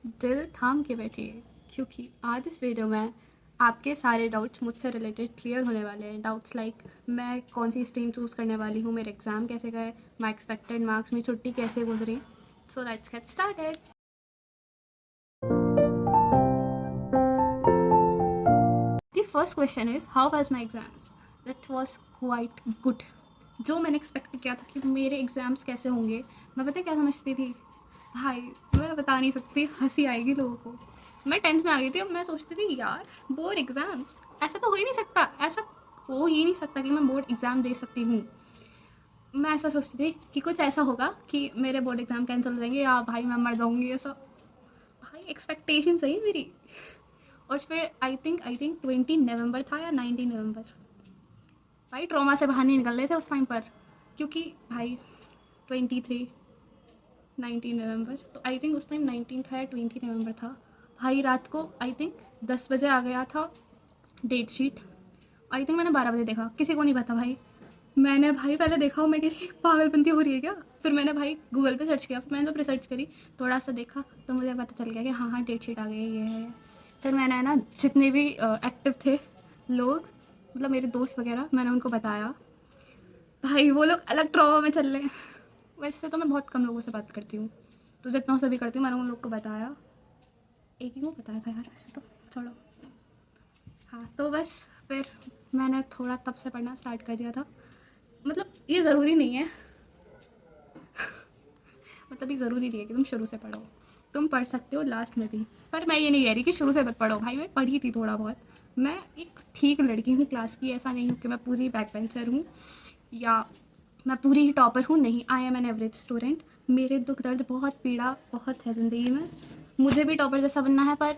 दिल थाम के बैठिए, क्योंकि आज इस वीडियो में आपके सारे डाउट्स मुझसे रिलेटेड क्लियर होने वाले हैं। डाउट्स लाइक मैं कौन सी स्ट्रीम चूज़ करने वाली हूँ, मेरे एग्ज़ाम कैसे गए, माई एक्सपेक्टेड मार्क्स, मेरी छुट्टी कैसे गुजरी। So let's get started. The first question is how was my exams. That was quite good. जो मैंने एक्सपेक्ट किया था कि मेरे एग्ज़ाम्स कैसे होंगे, मैं पता क्या समझती थी भाई, मैं बता नहीं सकती, हंसी आएगी लोगों को। मैं 10th में आ गई थी, अब मैं सोचती थी यार बोर्ड एग्ज़ाम्स, ऐसा तो हो ही नहीं सकता, ऐसा हो ही नहीं सकता कि मैं बोर्ड एग्ज़ाम दे सकती हूँ। मैं ऐसा सोचती थी कि कुछ ऐसा होगा कि मेरे बोर्ड एग्ज़ाम कैंसिल हो जाएंगे या भाई मैं मर जाऊँगी, ऐसा भाई एक्सपेक्टेशन सही मेरी। और फिर आई थिंक 20 नवंबर था या 19 नवंबर। भाई ट्रॉमा से बाहर नहीं निकल रहे थे उस टाइम पर, क्योंकि भाई 23 19 नवंबर, तो आई थिंक उस टाइम 19 था या 20 नवंबर था। भाई रात को आई थिंक 10 बजे आ गया था डेट शीट। आई थिंक मैंने 12 बजे देखा, किसी को नहीं पता भाई। मैंने भाई पहले देखा, मैं कह रही पागलपंती हो रही है क्या। फिर मैंने भाई गूगल पे सर्च किया, फिर मैंने जब रिसर्च करी थोड़ा सा देखा तो मुझे पता चल गया कि हाँ हाँ डेट शीट आ गई है, ये है। फिर मैंने ना जितने भी एक्टिव थे लोग, मतलब मेरे दोस्त वगैरह, मैंने उनको बताया। भाई वो लोग अलग ट्रॉमा में चल रहे हैं। वैसे तो मैं बहुत कम लोगों से बात करती हूँ, तो जितना से भी करती हूँ मैंने उन लोग को बताया। एक ही को बताया था यार वैसे तो, छोड़ो। हाँ तो बस फिर मैंने थोड़ा तब से पढ़ना स्टार्ट कर दिया था। मतलब ये ज़रूरी नहीं है, मतलब ये ज़रूरी नहीं है कि तुम शुरू से पढ़ो, तुम पढ़ सकते हो लास्ट में भी। पर मैं ये नहीं कह रही कि शुरू से मत पढ़ो भाई, मैं पढ़ी थी थोड़ा बहुत। मैं एक ठीक लड़की हूँ क्लास की, ऐसा नहीं हूँ कि मैं पूरी बैक बेंचर हूँ या मैं पूरी ही टॉपर हूँ, नहीं। I am an average student. मेरे दुख दर्द बहुत, पीड़ा बहुत है ज़िंदगी में। मुझे भी टॉपर जैसा बनना है, पर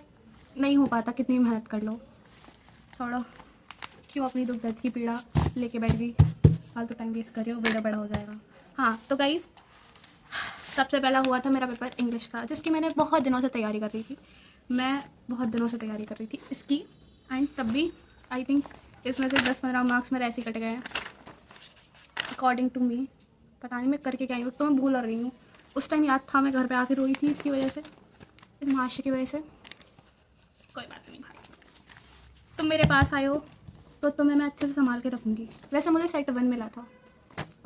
नहीं हो पाता, कितनी मेहनत कर लो। छोड़ो, क्यों अपनी दुख दर्द की पीड़ा लेके बैठ गई, फालतू टाइम वेस्ट कर रहे हो, वीडियो बड़ा हो जाएगा। हाँ तो गाइज़, सबसे पहला हुआ था मेरा पेपर इंग्लिश का, जिसकी मैंने बहुत दिनों से तैयारी कर रही थी। मैं बहुत दिनों से तैयारी कर रही थी इसकी, एंड तब भी आई थिंक इसमें से 10-15 मार्क्स मेरे ऐसे कट गए हैं अकॉर्डिंग टू मी। पता नहीं मैं करके क्या आई हूँ, तो मैं भूल रही हूँ। उस टाइम याद था, मैं घर पे आके रोई थी इसकी वजह से, इस महाशय की वजह से। कोई बात नहीं भाई, तुम मेरे पास आए हो तो तुम्हें मैं अच्छे से संभाल के रखूँगी। वैसे मुझे सेट 1 मिला था।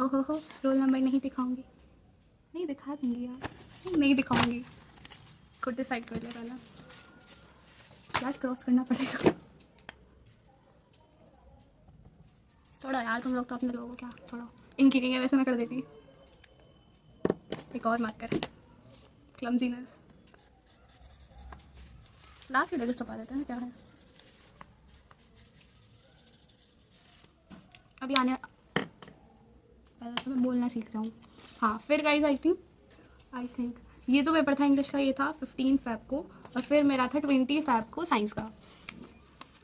ओहो हो, रोल नंबर नहीं दिखाऊंगी, नहीं दिखा दूँगी यार, नहीं दिखाऊंगी। खुद डिसाइड कर लिया पहले, यार क्रॉस करना पड़ेगा। थोड़ा यार, तुम लोग तो अपने लोगों क्या, थोड़ा इनकी नहीं है, वैसे मैं कर देती। एक और मार्क कर, क्लमजीनेस। लास्ट के डेट छुपा देते हैं, क्या है। अभी आने, पहले तो मैं बोलना सीख जाऊँ। हाँ फिर गाइज आई थिंक ये तो पेपर था इंग्लिश का, ये था 15 फ़ेब को, और फिर मेरा था 20 फ़ेब को साइंस का।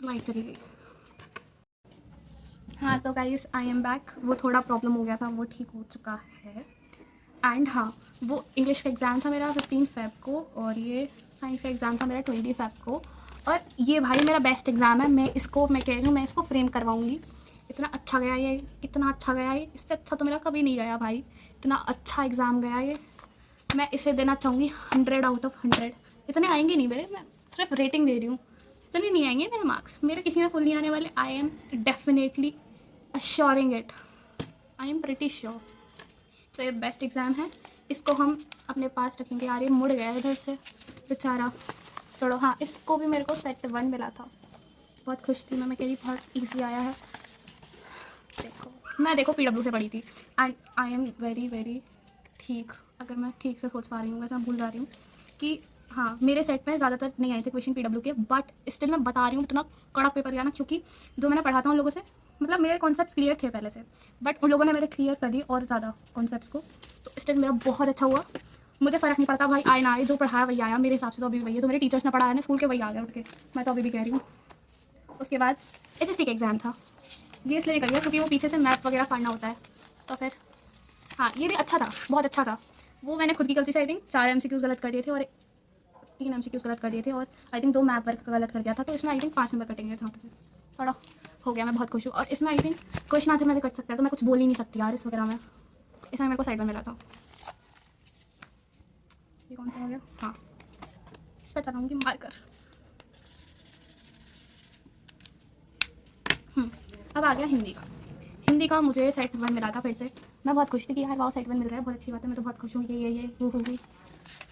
लाइट चली गई। हाँ तो गाइज आई एम बैक, वो थोड़ा प्रॉब्लम हो गया था, वो ठीक हो चुका है। एंड हाँ, वो इंग्लिश का एग्ज़ाम था मेरा 15 फ़ेब को, और ये साइंस का एग्ज़ाम था मेरा 20 फ़ेब को। और ये भाई मेरा बेस्ट एग्ज़ाम है, मैं कह रही हूँ, मैं इसको फ्रेम करवाऊँगी। इतना अच्छा गया ये, इतना अच्छा गया ये, इससे अच्छा तो मेरा कभी नहीं गया भाई। इतना अच्छा एग्ज़ाम गया ये, मैं इसे देना चाहूँगी 100/100। इतने आएंगे नहीं मेरे, मैं सिर्फ रेटिंग दे रही हूँ, इतने नहीं आएंगे मेरे मार्क्स, मेरे किसी में फुल नहीं आने वाले। I am definitely assuring it, I am pretty sure. तो ये बेस्ट एग्ज़ाम है, इसको हम अपने पास रखेंगे। यार ये मुड़ गया इधर से बेचारा। चलो हाँ, इसको भी मेरे को सेट 1 मिला था, बहुत खुश थी मैं कह रही बहुत ईजी आया है। देखो PW से पढ़ी थी, and I am very very ठीक, अगर मैं ठीक से सोच पा रही हूँ, वैसे मैं भूल जा रही हूँ कि हाँ मेरे सेट में ज़्यादातर नहीं आए थे क्वेश्चन PW के, बट स्टिल मैं बता रही हूँ इतना कड़ा पेपर गया ना, क्योंकि जो मैंने पढ़ा था उन लोगों से, मतलब मेरे कॉन्सेप्ट्स क्लियर थे पहले से, बट उन लोगों ने मेरे क्लियर कर दिए और ज़्यादा कॉन्सेप्ट्स को, तो स्टिल मेरा बहुत अच्छा हुआ। मुझे फ़र्क नहीं पड़ता भाई, आए ना आए, जो पढ़ाया वही आया मेरे हिसाब से, तो अभी भी वही है, तो मेरे टीचर्स ने पढ़ाया ना स्कूल के, वही आ गया उठ के, मैं तो अभी भी कह रही हूँ। उसके बाद SST का एग्ज़ाम था, ये इसलिए निकल गया क्योंकि वो पीछे से मैप वगैरह पढ़ना होता है, तो फिर हाँ ये भी अच्छा था, बहुत अच्छा था। वो मैंने खुद की गलती से आई थिंक 4 MCQs गलत कर दिए थे और 3 MCQs गलत कर दिए थे, और आई थिंक 2 मैप वर्क गलत कर दिया था, तो इसमें आई थिंक 5 नंबर कटेंगे जहाँ तक थोड़ा हो गया। मैं बहुत खुश हूँ, और इसमें आई थिंक क्वेश्चन आंसर में भी कट सकता है, तो मैं कुछ बोल ही नहीं सकती यार इस वगैरह में। इसमें मेरे को साइड में मिला था। ये कौन सा हो गया, हाँ पे चलाऊंगी मारकर। अब आ गया हिंदी का। हिंदी का मुझे सेट 1 मिला था फिर से। मैं बहुत खुश थी कि यार वाओ सेट 1 मिल रहा है, बहुत अच्छी बात है, मैं तो बहुत खुश हूँ। ये वो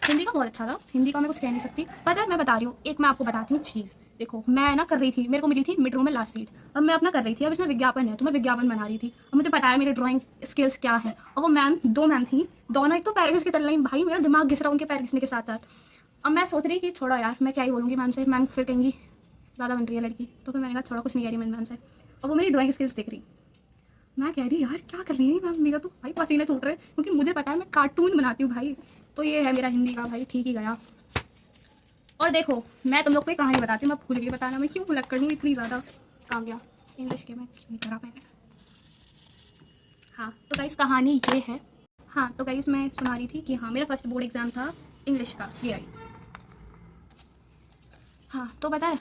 हिंदी का बहुत अच्छा था। हिंदी का मैं कुछ कह नहीं सकती। पता है मैं बता रही हूँ, एक मैं आपको बताती हूँ चीज़। देखो मैं ना कर रही थी, मेरे को मिली थी मिड रो में लास्ट सीट। अब मैं अपना कर रही थी, अब इसमें विज्ञापन है तो मैं विज्ञापन बना रही थी। अब मुझे पता है मेरी ड्राइंग स्किल्स क्या है। और वो मैम, 2 मैम थी, दोनों एक तो पैर घिस के चल रही, भाई मेरा दिमाग घिस रहा उनके पैर घिसने के साथ साथ। अब मैं सोच रही कि छोड़ो यार, मैं क्या ही बोलूँगी मैम से, मैम फिर कहेंगी ज़्यादा बन रही है लड़की। तो फिर मैंने कहा छोड़ो, कुछ नहीं कह रही मैंने मैम से। अब वो मेरी ड्राइंग स्किल्स देख रही, मैं कह रही यार क्या कर रही है मैम, मेरा तो भाई पसीने छूट रहे, क्योंकि मुझे पता है मैं कार्टून बनाती हूँ भाई। तो ये है मेरा हिंदी का भाई, ठीक ही गया। और देखो मैं तुम लोग को एक कहानी बताती हूँ, मैं भूल गई बताना, मैं क्यों भुलक्कड़ हूँ इतनी ज़्यादा। कहाँ गया इंग्लिश के, मैं क्यों नहीं करा मैंने। हाँ तो गाइस कहानी ये है। हाँ तो गाइस मैं सुना रही थी कि हाँ मेरा फर्स्ट बोर्ड एग्ज़ाम था इंग्लिश का, ये आई। हाँ तो पता है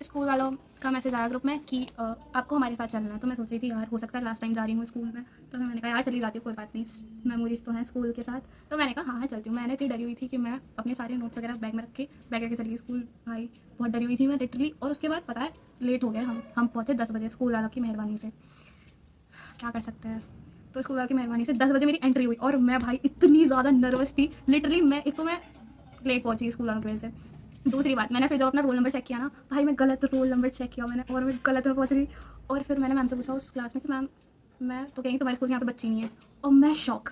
स्कूल वालों का मैसेज आया ग्रुप में कि आपको हमारे साथ चलना है। तो मैं सोच रही थी यार हो सकता है लास्ट टाइम जा रही हूँ स्कूल में, तो मैंने कहा यार चली जाती हूँ, कोई बात नहीं, मेमोरीज तो हैं स्कूल के साथ। तो मैंने कहा हाँ चलती हूँ। मैंने इतनी डरी हुई थी कि मैं अपने सारे नोट्स वगैरह बैग में रख के बैग लेके चली गई स्कूल भाई। बहुत डरी हुई थी मैं लिटरली। और उसके बाद पता है लेट हो गए हम पहुँचे 10 बजे, स्कूल वालों की मेहरबानी से, क्या कर सकते हैं। तो स्कूल वालों की मेहरबानी से 10 बजे मेरी एंट्री हुई और मैं भाई इतनी ज़्यादा नर्वस थी लिटरली। मैं एक तो मैं लेट पहुंची स्कूल वालों की वजह से। दूसरी बात, मैंने फिर जब अपना रोल नंबर चेक किया ना भाई, मैं गलत रोल नंबर चेक किया मैंने और मैं गलत में पहुंच गई। और फिर मैंने मैम से पूछा उस क्लास में कि मैम मैं तो कहीं तुम्हारे स्कूल यहाँ पे बच्ची नहीं है। और मैं शौक।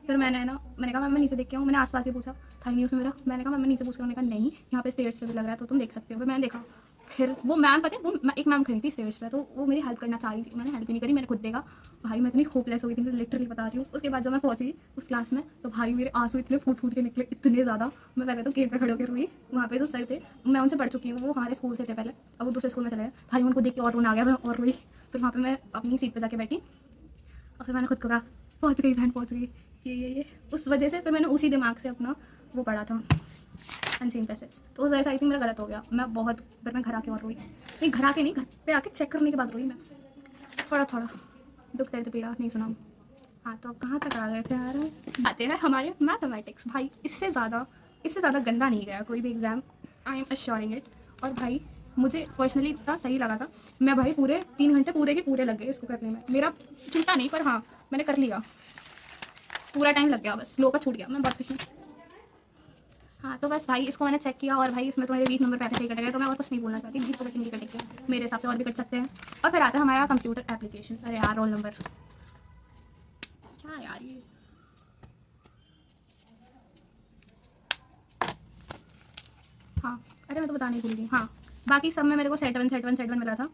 फिर मैंने कहा मैम मैं नीचे देख के आऊँ। मैंने आसपास भी पूछा, था ही नहीं उसमें मेरा। मैंने कहा मैम मैं नीचे पूछ के, उन्होंने कहा नहीं यहाँ पे स्टेयर्स पे भी लग रहा है तो तुम देख सकते हो। फिर मैंने देखा, फिर वो मैम पता है वो एक मैम खड़ी थी स्टेज पे, तो वो मेरी हेल्प करना चाह रही थी, उन्होंने हेल्प ही नहीं करी, मैंने खुद देखा। भाई मैं इतनी होपलेस हो गई थी, मैं लिटरली बता रही हूँ। उसके बाद जब मैं पहुंची उस क्लास में तो भाई मेरे आंसू इतने फूट फूट के निकले, इतने ज़्यादा। मैं पहले तो गेट पे खड़े होकर रोई। वहाँ पे तो सर थे, मैं उनसे पढ़ चुकी हूँ, वो हमारे स्कूल से थे पहले, अब वो दूसरे स्कूल में चले गए। भाई उनको देख के और रोना आ गया, मैं और रोई। फिर वहाँ पर मैं अपनी सीट पर जाके बैठी और फिर मैंने खुद को कहा पहुँच गई बहन, पहुँच गई। ये उस वजह से फिर मैंने उसी दिमाग से अपना वो पढ़ा था अनसीन पैसेज। तो उस वजह से आई थिंक मेरा गलत हो गया। मैं बहुत फिर मैं घर आके और रोई, नहीं घर आके नहीं, घर पे आके चेक करने के बाद रोई मैं। थोड़ा थोड़ा दुख दर्द पीड़ा नहीं सुनाऊँ। हाँ तो अब कहाँ तक आ गए थे यार, आते हैं हमारे मैथमेटिक्स। भाई इससे ज़्यादा गंदा नहीं गया कोई भी exam, I am assuring it. और भाई मुझे पर्सनली इतना सही लगा था। मैं भाई पूरे 3 घंटे पूरे के पूरे लग गए इसको करने में, मेरा छूटा नहीं, पर हाँ मैंने कर लिया, पूरा टाइम लग गया, बस लो का छूट गया। मैं बहुत खुश हूँ। हाँ तो बस भाई इसको मैंने चेक किया और भाई इसमें तो मेरे 20 नंबर पहले से ही कटे गए, तो मैं और कुछ नहीं बोलना चाहती, 20 तो कटेंगे कटेंगे, मेरे हिसाब से और भी कट सकते हैं। और फिर आता है हमारा कंप्यूटर एप्लीकेशन। अरे यार रोल नंबर क्या यार ये, हाँ अरे मैं तो बताने भूल गई। हाँ बाकी सब में मेरे को सेट वन मिला था,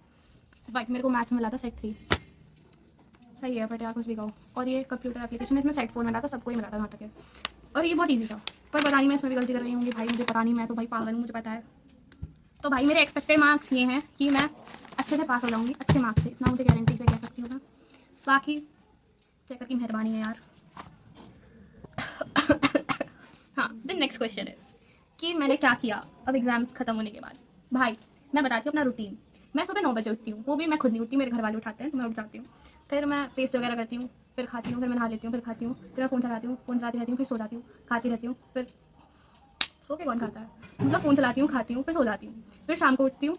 बट मेरे को मैथ्स में मिला था सेट 3। सही है बट यार कुछ भी कहो। और ये कंप्यूटर एप्लीकेशन इसमें सेट 4 मिला था, सबको ही मिला था वहाँ तक है। और ये बहुत ईजी था, पर पता नहीं मैं इसमें भी गलती कर रही हूँ भाई, मुझे पता नहीं, मैं तो भाई पागल हूँ, मुझे पता है। तो भाई मेरे एक्सपेक्टेड मार्क्स ये हैं कि मैं अच्छे से पास हो जाऊँगी, अच्छे मार्क्स से, इतना मुझे गारंटी से कह सकती हूँ मैं। बाकी चेकर की मेहरबानी है यार। हाँ द नेक्स्ट क्वेश्चन इज कि मैंने क्या किया अब एग्जाम खत्म होने के बाद। भाई मैं बताती हूँ अपना रूटीन। मैं सुबह 9 बजे उठती हूँ, वो भी मैं खुद नहीं उठती, मेरे घर वाले उठाते हैं तो मैं उठ जाती हूँ। फिर मैं पेस्ट वगैरह करती हूँ, फिर खाती हूँ, फिर मैं नहा लेती हूँ, फिर खाती हूँ, फिर मैं फ़ोन चलाती हूँ, फ़ोन चलाती रहती हूँ, फिर सो जाती हूँ, खाती रहती हूँ, फिर सो के कौन खाता है, मतलब फ़ोन चलाती हूँ, खाती हूँ, फिर सो जाती हूँ, फिर शाम को उठती हूँ,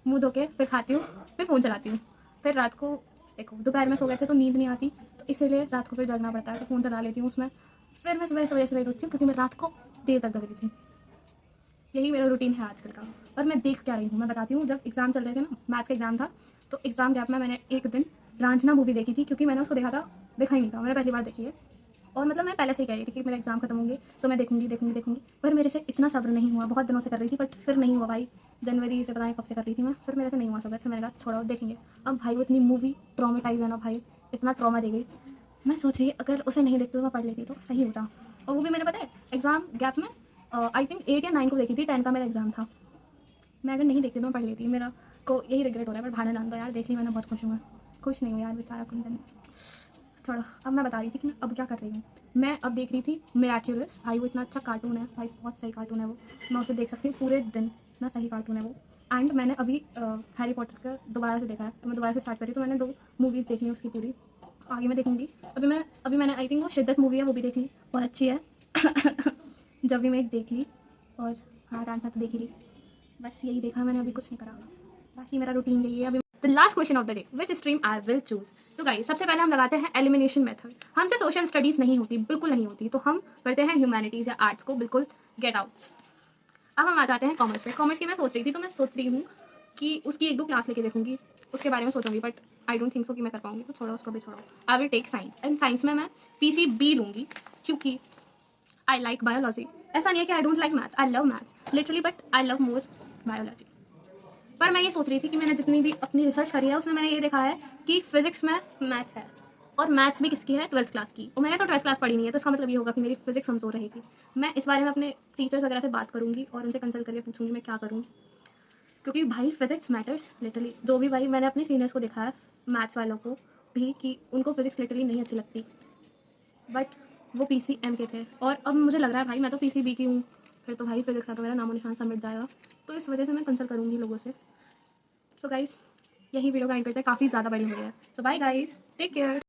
मुँह धो के फिर खाती हूँ, फिर फ़ोन चलाती हूँ, फिर रात को देखो दोपहर में सो गए थे तो नींद नहीं आती, तो इसीलिए रात को फिर जगना पड़ता है, तो फ़ोन चला लेती हूँ उसमें। फिर मैं सुबह इस वजह से लेट उठती हूँ क्योंकि मैं रात को देर तक जग रही थी। यही मेरा रूटीन है आजकल का। और मैं देख क्या रही हूँ मैं बताती हूँ। जब एग्ज़ाम चल रहे थे ना, मैथ का एग्ज़ाम था, तो एग्ज़ाम गैप में मैंने एक दिन रांझना मूवी देखी थी, क्योंकि मैंने उसको देखा ही नहीं था, मैंने पहली बार देखी है। और मतलब मैं पहले से ही कह रही थी कि मेरा एग्ज़ाम खत्म होंगे तो मैं देखूंगी, पर मेरे से इतना सब्र नहीं हुआ। बहुत दिनों से कर रही थी बट फिर नहीं हुआ भाई, जनवरी से पता नहीं कब से कर रही थी मैं, फिर मेरे से नहीं हुआ सब्र। फिर मैंने कहा छोड़ो देखेंगे। अब भाई वो इतनी मूवी ट्रॉमेटाइज है ना भाई, इतना ट्रॉमा दे गई। मैं सोच रही अगर उसे नहीं देखती तो मैं पढ़ लेती तो सही होता। और वो भी मैंने पता है एग्ज़ाम गैप में आई थिंक 8 या 9 को देखी थी, 10 का मेरा एग्ज़ाम था। मैं अगर नहीं देखती तो मैं पढ़ लेती। मेरा को यही रिग्रेट हो रहा है, पर भाड़े नाम दो यार, देख ली मैंने, बहुत खुश हूँ मैं। खुश नहीं हूँ यार बेचारा कुंदन। छोड़ो, अब मैं बता रही थी कि मैं अब क्या कर रही हूँ। मैं अब देख रही थी मिराक्युलस। भाई वो इतना अच्छा कार्टून है भाई, बहुत सही कार्टून है वो, मैं उसे देख सकती हूँ पूरे दिन, इतना सही कार्टून है वो। एंड मैंने अभी हैरी पॉटर का दोबारा से देखा है, तो मैं दोबारा से स्टार्ट करी, तो मैंने 2 मूवीज़ देख ली उसकी पूरी। आगे मैं देखूँगी। अभी मैंने आई थिंक वो शिद्दत मूवी है वो भी देख ली, बहुत अच्छी है। जब भी मैं देख ली। और हाँ डांस में तो देख ही ली, बस यही देखा मैंने, अभी कुछ नहीं करा, बाकी मेरा रूटीन यही है अभी। The last question of the day, which stream I will choose. So guys, सबसे पहले हम लगाते हैं एलिमिनेशन मेथड। हमसे सोशल स्टडीज़ नहीं होती, बिल्कुल नहीं होती, तो हम करते हैं ह्यूमैनिटीज़ या आर्ट्स को बिल्कुल गेट आउट। अब हम आ जाते हैं कॉमर्स पे। कॉमर्स की मैं सोच रही थी, तो मैं सोच रही हूँ कि उसकी एक दो क्लास लेके देखूंगी, उसके बारे में सोचूंगी, but I don't think so कि मैं कर पाऊंगी, तो छोड़ो उसको भी छोड़ो। I will take science, and science में मैं PCB लूँगी, क्योंकि आई लाइक बायोलॉजी। ऐसा नहीं है कि I don't like maths, I love maths literally, but I love more biology. पर मैं ये सोच रही थी कि मैंने जितनी भी अपनी रिसर्च करी है उसमें मैंने ये देखा है कि फिजिक्स में मैथ्स है, और मैथ्स भी किसकी है, 12th क्लास की, और मैंने तो 12th क्लास पढ़ी नहीं है, तो इसका मतलब ये होगा कि मेरी फिजिक्स कमज़ोर रहेगी। मैं इस बारे में अपने टीचर्स वगैरह से बात करूँगी और उनसे कंसल्ट करके पूछूंगी मैं क्या करूँ, क्योंकि भाई फिजिक्स मैटर्स लिटरली। जो भी भाई मैंने अपने सीनियर्स को देखा है मैथ्स वालों को भी, कि उनको फिजिक्स लिटरली नहीं अच्छी लगती, बट वो PCM के थे, और अब मुझे लग रहा है भाई मैं तो PCB की हूँ, फिर तो भाई फिजिक्स का तो मेरा नामो निशान सा मिट जाएगा। तो इस वजह से मैं कंसल्ट करूँगी लोगों से। सो गाइस, यही वीडियो का एंड करते हैं, काफ़ी ज़्यादा बड़ी हो गई है। सो बाय गाइस, टेक केयर।